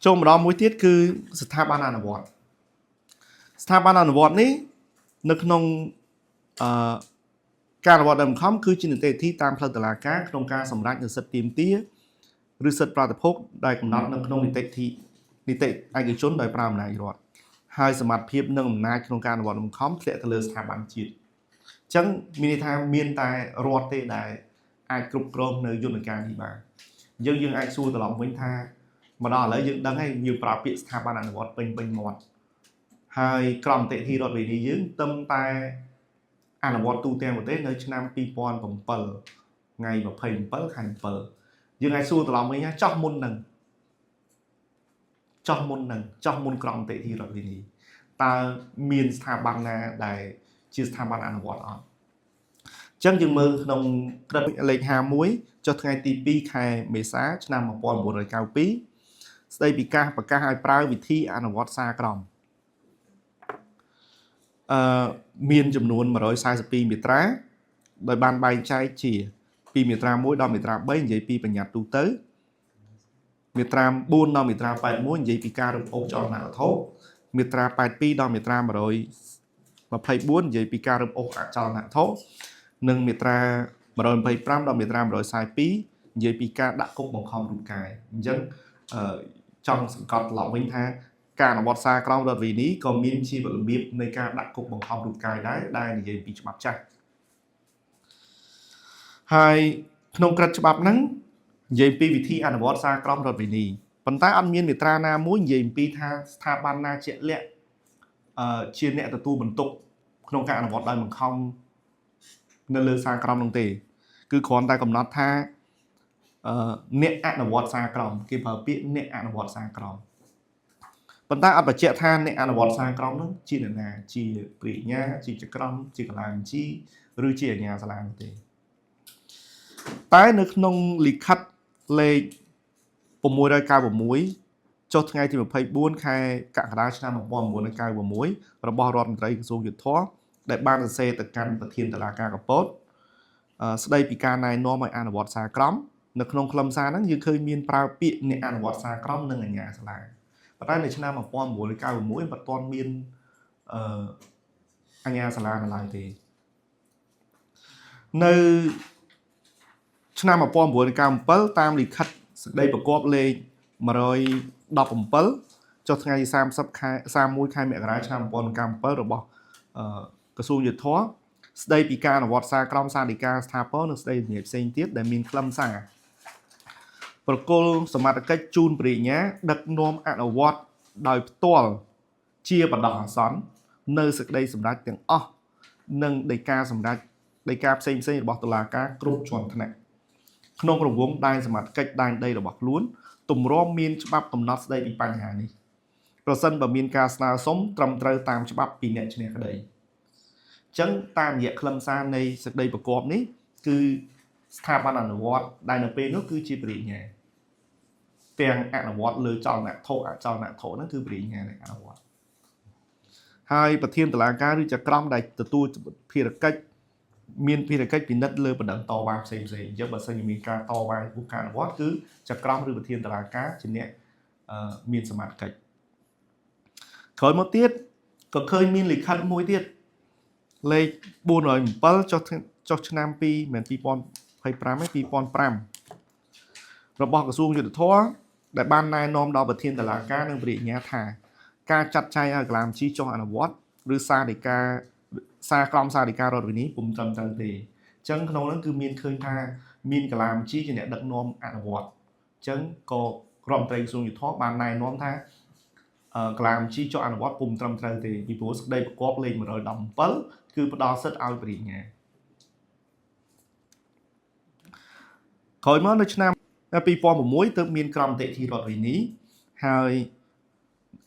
ចូលម្ដងមួយទៀតគឺស្ថាប័នអនុវត្តស្ថាប័នអនុវត្តនេះនៅក្នុងការអនុវត្តដោយបង្ខំគឺជានីតិវិធីតាមផ្លូវតុលាការក្នុងការសម្រេចនូវសិទ្ធិទាមទារឬសិទ្ធិប្រតិភពដែលកំណត់នៅក្នុងនីតិឯកជនដោយប្រើអំណាចរដ្ឋហើយសមត្ថភាពនិងអំណាចក្នុងការអនុវត្តបង្ខំធ្លាក់ទៅលើស្ថាប័នជាតិអញ្ចឹងមានន័យថាមានតែរដ្ឋទេដែលអាចគ្រប់គ្រងនៅយន្តការនេះបានយើងអាចសួរត្រឡប់វិញថាមកដល់ឥឡូវយើងដឹងហើយយើងប្រើពាក្យស្ថាប័នអនុវត្តពេញមាត់ហើយក្រមនីតិវិធីរដ្ឋវិន័យយើងទឹមតែអនុវត្តទូទាំងប្រទេសនៅឆ្នាំ2007ថ្ងៃ27ខែ7យើងអាចសួរត្រឡប់វិញថាចោះមុនក្រមនីតិវិធីរដ្ឋវិន័យតើមានស្ថាប័នណាដែលជាស្ថាប័នអនុវត្តអត់អញ្ចឹងយើងមើលក្នុងក្រឹត្យលេខ51ចុះថ្ងៃទី2ខែមេសាឆ្នាំ1992ស្ដីពីការប្រកាសឲ្យប្រើវិធីអនុវត្តសារក្រមមានចំនួន142មាត្រាដោយបានបែងចែកជាពីមាត្រា1ដល់មាត្រា3និយាយពីបញ្ញត្តិទូទៅមាត្រា4ដល់មាត្រា81និយាយពីការរំលោភចលនាវត្ថុមាត្រា82ដល់មាត្រា124និយាយពីការរំលោភអចលនវត្ថុនិងមាត្រា125ដល់មាត្រា142និយាយពីការដាក់គុកបង្ខំរូបកាយអញ្ចឹងចង់សង្កត់ឡប់វិញថាការអនុវត្តសារក្រមរដ្ឋវិន័យក៏មានជារបៀបនៃការដាក់គុកបង្ខំរូបកាយដែរដែលនិយាយពីច្បាប់ចាស់ហើយក្នុងក្រឹត្យច្បាប់ហ្នឹងនិយាយពីវិធីអនុវត្តសារក្រមរដ្ឋវិន័យប៉ុន្តែអត់មានមាត្រាណាមួយនិយាយអំពីថាស្ថាប័នណាជាក់លាក់ជាអ្នកទទួលបន្ទុកក្នុងការអនុវត្តដោយបង្ខំនៅលើសារក្រមនោះទេគឺគ្រាន់តែកំណត់ថាអ្នកអនុវត្តសារក្រមគេប្រើពាក្យអ្នកអនុវត្តសារក្រមប៉ុន្តែអត់បញ្ជាក់ថាអ្នកអនុវត្តសារក្រមនោះជាអ្នកណាជាព្រះអាជ្ញាជាចក្រមជាកលាបញ្ជីឬជាអាជ្ញាសាលានោះទេតែនៅក្នុងលិខិតលេខ696ចុះថ្ងៃទី24ខែកក្កដាឆ្នាំ1996របស់រដ្ឋមន្ត្រីក្រសួងយុទ្ធភ័ពដែលបានសរសេរទៅកាន់ប្រធានតុលាការកំពតស្ដីពីការណែនាំឲ្យអនុវត្តសារក្រមនៅក្នុងខ្លឹមសារហ្នឹងយើងឃើញមានប្រើពាក្យអ្នកអនុវត្តសារក្រមនិងអាជ្ញាសាលាប៉ុន្តែនៅឆ្នាំ1996មិនទាន់មានអាជ្ញាសាលានៅឡើយទេនៅឆ្នាំ1997តាមលិខិតសេចក្តីប្រកបលេខ117ចុះថ្ងៃទី31ខែមករាឆ្នាំ1997របស់ក្រសួងយុទ្ធភ័ពស្ដីពីការអនុវត្តសារក្រមសាលដីកាស្ថាពរនិងស្ដីជំនាញផ្សេងទៀតដែលមានខ្លឹមសារប្រគល់សមត្ថកិច្ចជូនព្រះអាជ្ញាដឹកនាំអនុវត្តដោយផ្ទាល់ជាបណ្ដោះអាសន្ននៅសេចក្តីសម្រេចទាំងអស់និងដីកាសម្រេចដីកាផ្សេងរបស់តុលាការគ្រប់ជាន់ថ្នាក់ក្នុងរង្វង់ដែនសមត្ថកិច្ចដែនដីរបស់ខ្លួនទម្រាំមានច្បាប់កំណត់ស្ដីពីបញ្ហានេះប្រសិនបើមានការស្នើសុំត្រឹមត្រូវតាមច្បាប់ពីអ្នកឈ្នះក្តីអញ្ចឹងតាមរយៈខ្លឹមសារនៃសេចក្តីប្រកបនេះគឺស្ថាប័នអនុវត្តដែលនៅពេលនោះគឺជាព្រះអាជ្ញាទាំងអនុវត្តលើចលនាធោអចលនាធោហ្នឹងគឺព្រះអាជ្ញានៃអនុវត្តហើយប្រធានតុលាការឬចក្រមដែលទទួលភារកិច្ចមានភារកិច្ចពិនិត្យលើបណ្ដឹងតវ៉ាផ្សេងអញ្ចឹងបើសិនជាមានការតវ៉ាចំពោះការអនុវត្តគឺចក្រមឬប្រធានតុលាការជាអ្នកមានសមត្ថកិច្ចក្រោយមកទៀតក៏ឃើញមានលិខិតមួយទៀតលេខ407ចុះឆ្នាំ2មិន2025ទេ2005របស់ក្រសួងយុទ្ធភ័ពដែលបានណែនាំដល់ប្រធានតុលាការនិងព្រះអាជ្ញាថាការចាត់ចែងឲ្យកលាមជីចុះអនុវត្តឬសារដីកាសារក្រមសារដីការដ្ឋវិន័យពុំត្រឹមត្រូវទេអញ្ចឹងក្នុងនោះគឺមានឃើញថាមានកលាមជីជាអ្នកដឹកនាំអនុវត្តអញ្ចឹងក៏រដ្ឋមន្ត្រីក្រសួងយុទ្ធភ័ពបានណែនាំថាកលាមជីចុះអនុវត្តពុំត្រឹមត្រូវទេពីព្រោះសេចក្តីប្រកបលេខ117គឺផ្ដល់សិទ្ធិឲ្យព្រះអាជ្ញាក្រោយមកនៅឆ្នាំ2006ទើបមានក្រមនីតិវិធីរដ្ឋវិន័យហើយ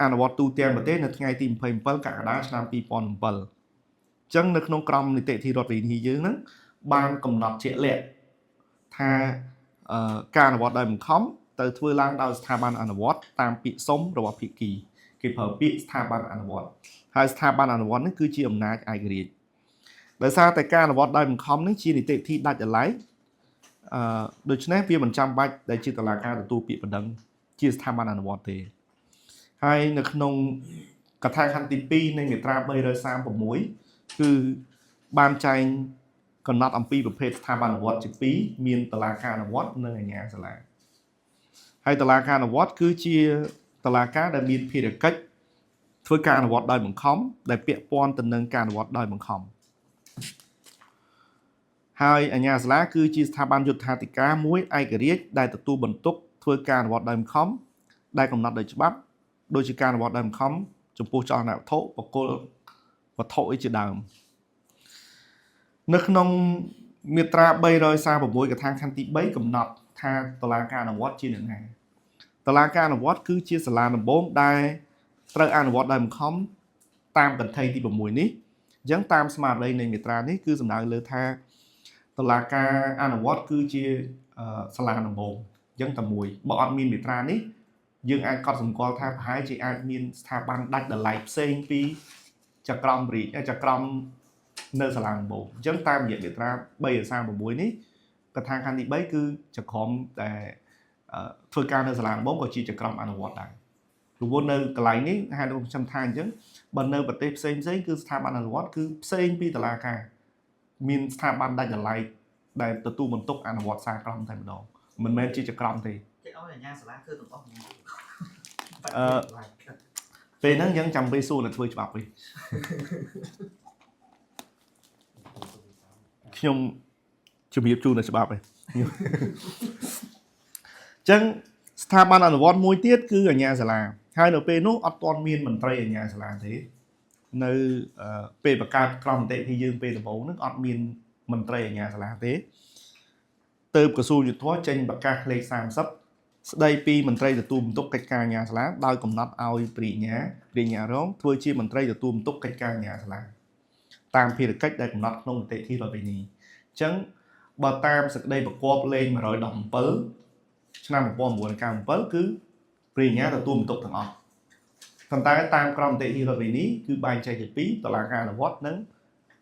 អនុវត្តទូទាំងប្រទេសនៅថ្ងៃទី27កក្កដាឆ្នាំ2007អញ្ចឹងនៅក្នុងក្រមនីតិវិធីរដ្ឋវិន័យយើងហ្នឹងបានកំណត់ជាក់លាក់ថាការអនុវត្តដោយបង្ខំទៅធ្វើឡើងដោយស្ថាប័នអនុវត្តតាមពាក្យសុំរបស់ភាគីគេប្រើពាក្យស្ថាប័នអនុវត្តហើយស្ថាប័នអនុវត្តនេះគឺជាអំណាចឯករាជ្យដោយសារតែការអនុវត្តដោយបង្ខំនេះជានីតិវិធីដាច់ដោយឡែកដូច្នេះវាមិនចាំបាច់ដែលជាតុលាការទទួលពាក្យបណ្ដឹងជាស្ថាប័នអនុវត្តទេ ហើយនៅក្នុងកថាខណ្ឌទី2នៃមាត្រា336គឺបានចែងកំណត់អំពីប្រភេទស្ថាប័នអនុវត្តជា2មានតុលាការអនុវត្តនិងអាជ្ញាសាលាហើយតុលាការអនុវត្តគឺជាតុលាការដែលមានភារកិច្ចធ្វើការអនុវត្តដោយបង្ខំដែលពាក់ព័ន្ធទៅនឹងការអនុវត្តដោយបង្ខំហើយអាជ្ញាសាលាគឺជាស្ថាប័នយុត្ថាធិការមួយឯករាជ្យដែលទទួលបន្ទុកធ្វើការអនុវត្តដោយបង្ខំដែលកំណត់ដោយច្បាប់ដូចជាការអនុវត្តដោយបង្ខំចំពោះចលនាវត្ថុបកគលវត្ថុអីជាដើមនៅក្នុងមាត្រា336កថាខណ្ឌទី3កំណត់ថាតុលាការអនុវត្តជាអ្នកណាតុលាការអនុវត្តគឺជាសាលាដំបូងដែលត្រូវអនុវត្តដោយបង្ខំតាមកន្ធីទី6នេះអញ្ចឹងតាមស្មារតីនៃមាត្រានេះគឺសំដៅលើថាតុលាការអនុវត្តគឺជាសាលាដំបូងអញ្ចឹងតែមួយបើអត់មានមាត្រានេះយើងអាចកត់សម្គាល់ថាប្រហែលជាអាចមានស្ថាប័នដាច់ដライផ្សេងពីចក្រមចក្រមនៅសាលាដំបូងអញ្ចឹងតាមរយៈមាត្រា336នេះកថាខណ្ឌទី3គឺចក្រមដែលធ្វើការនៅសាលាដំបូងក៏ជាចក្រមអនុវត្តដែរព្រោះនៅកន្លែងនេះហេតុខ្ញុំចាំថាអញ្ចឹងបើនៅប្រទេសផ្សេងគឺស្ថាប័នអនុវត្តគឺផ្សេងពីតុលាការមានស្ថាប័នដាច់ដライដែលទទួលបន្ទុកអនុវត្តសារក្រមតែម្ដងមិនមែនជាចក្រមទេគេឲ្យអាជ្ញាសាលាគឺទាំងអស់ពេលហ្នឹងយើងចាំពេលសួរតែធ្វើច្បាប់វិញខ្ញុំជំរាបជូននៅច្បាប់ឯងអញ្ចឹងស្ថាប័នអនុវត្តមួយទៀតគឺអាជ្ញាសាលាហើយនៅពេលនោះអត់ទាន់មានមន្ត្រីអាជ្ញាសាលាទេនៅពេលបង្កើតក្រមមតិที่យើងពេលដំបូងហ្នឹងអត់មានមន្ត្រីអាជ្ញាសាលាទេទៅក្រសួងយុទ្ធភ័ពចេញប្រកាសលេខ30ស្ដីពីមន្ត្រីទទួលបន្ទុកកិច្ចការអាជ្ញាសាលាដោយកំណត់ឲ្យព្រះអាជ្ញារងធ្វើជាមន្ត្រីទទួលបន្ទុកកិច្ចការអាជ្ញាសាលាតាមភារកិច្ចដែលកំណត់ក្នុងនីតិទី12នេះអញ្ចឹងបើតាមសេចក្តីប្រកបលេខ117ឆ្នាំ1997គឺព្រះអាជ្ញាទទួលបន្ទុកទាំងអស់ប៉ុន្តែតាមក្រមនីតិទី12នេះគឺបែងចែកជា2តុលាការអនុវត្តនិង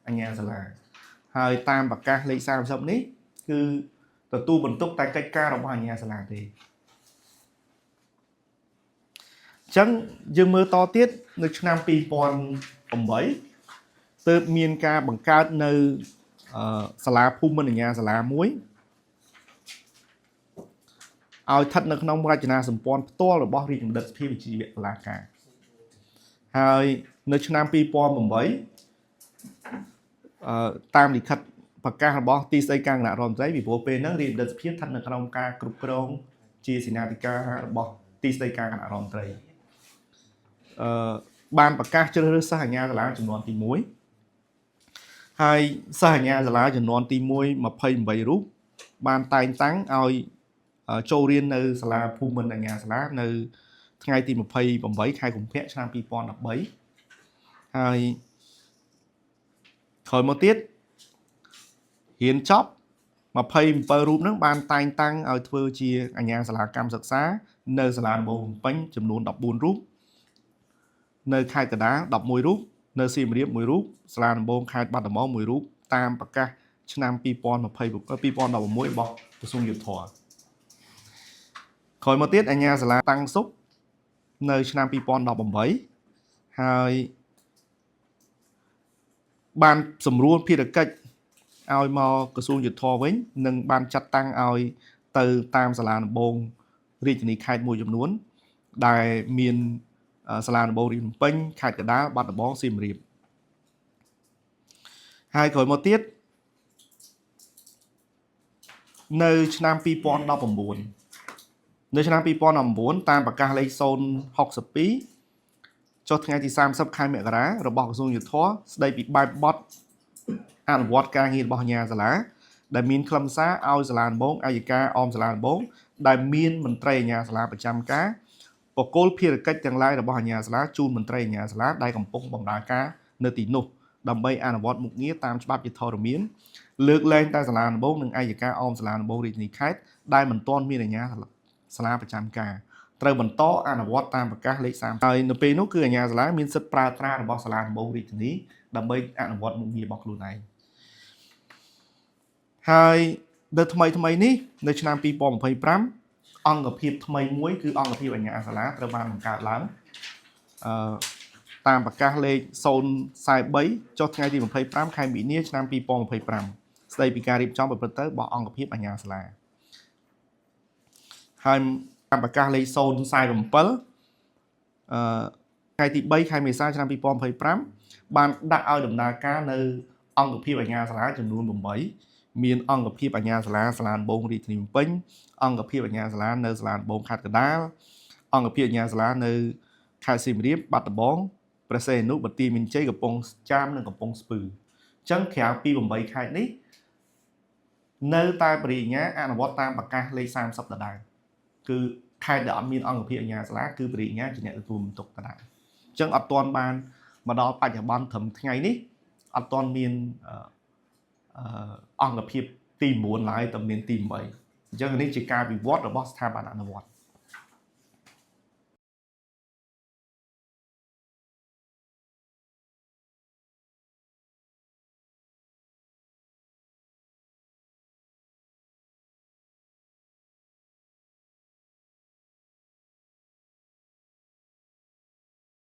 អាជ្ញាសាលាហើយតាមប្រកាសលេខ30នេះគឺទទួលបន្ទុកតែកិច្ចការរបស់អាជ្ញាសាលាទេអញ្ចឹងយើងមើលតទៀតនៅឆ្នាំ2008ទើបមានការបង្កើតនៅសាលាភូមិន្ទអាជ្ញាសាលាមួយឲ្យស្ថិតនៅក្នុងរចនាសម្ព័ន្ធផ្ទាល់របស់រាជបណ្ឌិតសភាវិជ្ជាជីវៈតុលាការហើយនៅឆ្នាំ2008តាមលិខិតប្រកាសរបស់ទីស្តីការគណៈរដ្ឋមន្ត្រីពីព្រោះពេលហ្នឹងរាជបណ្ឌិតសភាស្ថិតនៅក្នុងការគ្រប់គ្រងជាសេនាធិការរបស់ទីស្តីការគណៈរដ្ឋមន្ត្រីបានប្រកាសជ្រើសរើសសិស្សអាជ្ញាសាលាចំនួនទី1ហើយសិស្សអាជ្ញាសាលាចំនួនទី1 28រូបបានតែងតាំងឲ្យចូលរៀននៅសាលាភូមិន្ទអាជ្ញាសាលានៅថ្ងៃទី28ខែកុម្ភៈឆ្នាំ2013ហើយក្រោយមកទៀតរៀនចប់27រូបហ្នឹងបានតែងតាំងឲ្យធ្វើជាអាជ្ញាសាលាកម្មសិក្សានៅសាលាដំបងភ្នំពេញចំនួន14រូបនៅខេត្តកណ្ដាល11រូបនៅសៀមរាប1រូបសាលាដំបងខេត្តបាត់ដំបង1រូបតាមប្រកាសឆ្នាំ2016របស់ក្រសួងយុទ្ធភ័ពក្រោយមកទៀតអាជ្ញាសាលាតាំងសុខនៅឆ្នាំ2018ហើយបានសម្រួលភារកិច្ចឲ្យមកក្រសួងយុទ្ធភ័ពវិញនិងបានចាត់តាំងឲ្យទៅតាមសាលាដំបងរាជធានីខេត្តមួយចំនួនដែលមានសាលាដំបងរាជភ្នំពេញខេត្តកណ្ដាលបាត់ដំបងសៀមរាបហើយក្រោយមកទៀតនៅឆ្នាំ2019នៅឆ្នាំ2019តាមប្រកាសលេខ062ចុះថ្ងៃទី30ខែមករារបស់ក្រសួងយុទ្ធភ័ពស្ដីពីបែបបទអនុវត្តការងាររបស់អាជ្ញាសាលាដែលមានខ្លឹមសារឲ្យសាលាដំបងអัยការអមសាលាដំបងដែលមានមន្ត្រីអាជ្ញាសាលាប្រចាំការបកគលភារកិច្ចទាំងឡាយរបស់អាជ្ញាសាលាជូនមន្ត្រីអាជ្ញាសាលាដែលកំពុងបម្រើការនៅទីនោះដើម្បីអនុវត្តមុខងារតាមច្បាប់យុត្តិធម៌លើកលែងតែសាលាដំបងនិងអัยការអមសាលាដំបងរាជធានីខេត្តដែលមិនទាន់មានអាជ្ញាសាលាប្រចាំការត្រូវបន្តអនុវត្តតាមប្រកាសលេខ30ហើយនៅពេលនោះគឺអាជ្ញាសាលាមានសិទ្ធិប្រើត្រារបស់សាលាដំបងរាជធានីដើម្បីអនុវត្តមុខងាររបស់ខ្លួនឯងហើយនៅថ្មីនេះនៅឆ្នាំ2025អង្គភាពថ្មីមួយគឺអង្គភាពអាជ្ញាសាលាត្រូវបានបង្កើតឡើង តាមប្រកាសលេខ043ចុះថ្ងៃទី25ខែមីនាឆ្នាំ2025ស្ដីពីការរៀបចំប្រព្រឹត្តទៅរបស់អង្គភាពអាជ្ញាសាលាហើយតាមប្រកាសលេខ047ថ្ងៃទី3ខែមេសាឆ្នាំ2025បានដាក់ឲ្យដំណើរការនៅអង្គភាពអាជ្ញាសាលាចំនួន8មានអង្គភាពអាជ្ញាសាលាសាលាដំបងរាជធានីភ្នំពេញអង្គភាពអាជ្ញាសាលានៅសាលាដំបងខេត្តកណ្ដាលអង្គភាពអាជ្ញាសាលានៅខេត្តសៀមរាបបាត់ដំបងព្រះសីហនុបន្ទាយមានជ័យកំពង់ចាមនិងកំពង់ស្ពឺអញ្ចឹងក្រៅពី8ខេត្តនេះនៅតែបរិញ្ញាអនុវត្តតាមប្រកាសលេខ30ដដែលគឺខេត្តដែលអត់មានអង្គភាពអាជ្ញាសាលាគឺបរិញ្ញាជាអ្នកទទួលបន្ទុកដដែលអញ្ចឹងអត់ទាន់បានមកដល់បច្ចុប្បន្នត្រឹមថ្ងៃនេះអត់ទាន់មានអង្គភាពទី9ឡើយតែមានទី8អញ្ចឹងនេះជាការវិវត្តរបស់ស្ថាប័នអនុវត្ត